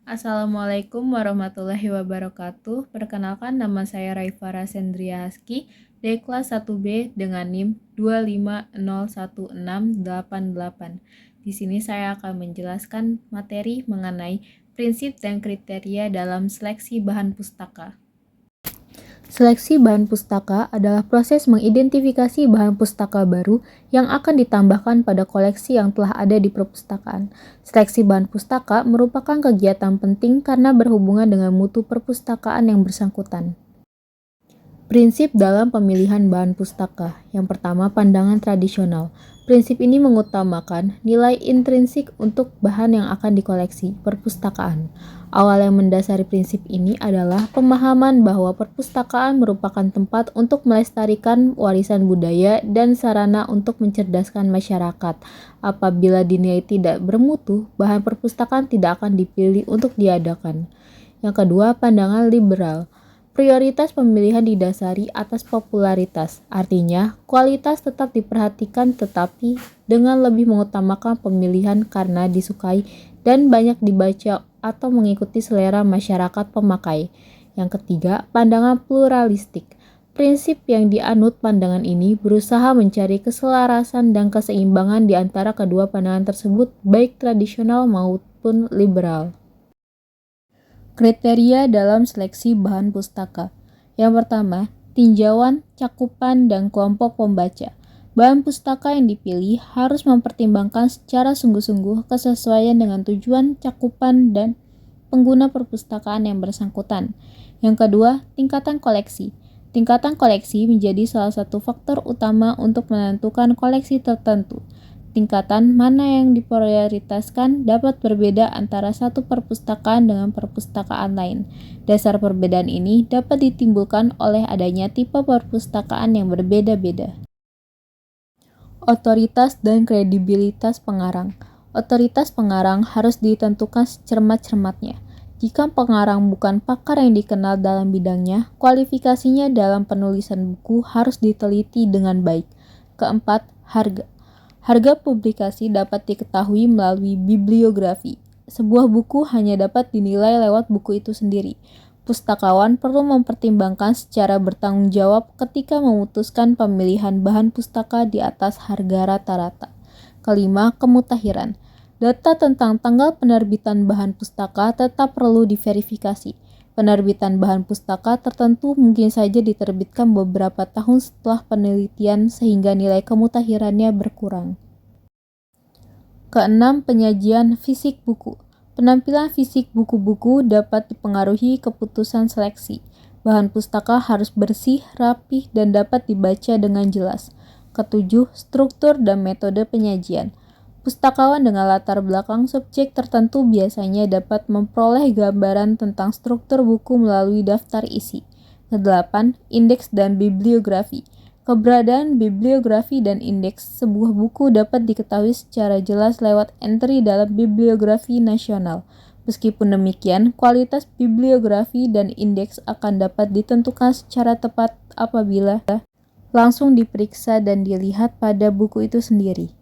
Assalamualaikum warahmatullahi wabarakatuh. Perkenalkan, nama saya Raifa Rasendria Haski dari kelas 1B dengan NIM 2501688. Di sini saya akan menjelaskan materi mengenai prinsip dan kriteria dalam seleksi bahan pustaka. Seleksi bahan pustaka adalah proses mengidentifikasi bahan pustaka baru yang akan ditambahkan pada koleksi yang telah ada di perpustakaan. Seleksi bahan pustaka merupakan kegiatan penting karena berhubungan dengan mutu perpustakaan yang bersangkutan. Prinsip dalam pemilihan bahan pustaka. Yang pertama, pandangan tradisional. Prinsip ini mengutamakan nilai intrinsik untuk bahan yang akan dikoleksi perpustakaan. Awal yang mendasari prinsip ini adalah pemahaman bahwa perpustakaan merupakan tempat untuk melestarikan warisan budaya dan sarana untuk mencerdaskan masyarakat. Apabila dinilai tidak bermutu, bahan perpustakaan tidak akan dipilih untuk diadakan. Yang kedua, pandangan liberal. Prioritas pemilihan didasari atas popularitas, artinya kualitas tetap diperhatikan tetapi dengan lebih mengutamakan pemilihan karena disukai dan banyak dibaca atau mengikuti selera masyarakat pemakai. Yang ketiga, pandangan pluralistik. Prinsip yang dianut pandangan ini berusaha mencari keselarasan dan keseimbangan di antara kedua pandangan tersebut, baik tradisional maupun liberal. Kriteria dalam seleksi bahan pustaka. Yang pertama, tinjauan, cakupan, dan kelompok pembaca. Bahan pustaka yang dipilih harus mempertimbangkan secara sungguh-sungguh kesesuaian dengan tujuan, cakupan, dan pengguna perpustakaan yang bersangkutan. Yang kedua, tingkatan koleksi. Tingkatan koleksi menjadi salah satu faktor utama untuk menentukan koleksi tertentu. Tingkatan mana yang diprioritaskan dapat berbeda antara satu perpustakaan dengan perpustakaan lain. Dasar perbedaan ini dapat ditimbulkan oleh adanya tipe perpustakaan yang berbeda-beda. Otoritas dan kredibilitas pengarang. Otoritas pengarang harus ditentukan secermat-cermatnya. Jika pengarang bukan pakar yang dikenal dalam bidangnya, kualifikasinya dalam penulisan buku harus diteliti dengan baik. Keempat, harga. Harga publikasi dapat diketahui melalui bibliografi. Sebuah buku hanya dapat dinilai lewat buku itu sendiri. Pustakawan perlu mempertimbangkan secara bertanggung jawab ketika memutuskan pemilihan bahan pustaka di atas harga rata-rata. Kelima, kemutahiran. Data tentang tanggal penerbitan bahan pustaka tetap perlu diverifikasi. Penerbitan bahan pustaka tertentu mungkin saja diterbitkan beberapa tahun setelah penelitian sehingga nilai kemutahirannya berkurang. Keenam, penyajian fisik buku. Penampilan fisik buku-buku dapat dipengaruhi keputusan seleksi. Bahan pustaka harus bersih, rapih, dan dapat dibaca dengan jelas. Ketujuh, struktur dan metode penyajian. Pustakawan dengan latar belakang subjek tertentu biasanya dapat memperoleh gambaran tentang struktur buku melalui daftar isi. Kedelapan, indeks dan bibliografi. Keberadaan bibliografi dan indeks sebuah buku dapat diketahui secara jelas lewat entry dalam bibliografi nasional. Meskipun demikian, kualitas bibliografi dan indeks akan dapat ditentukan secara tepat apabila langsung diperiksa dan dilihat pada buku itu sendiri.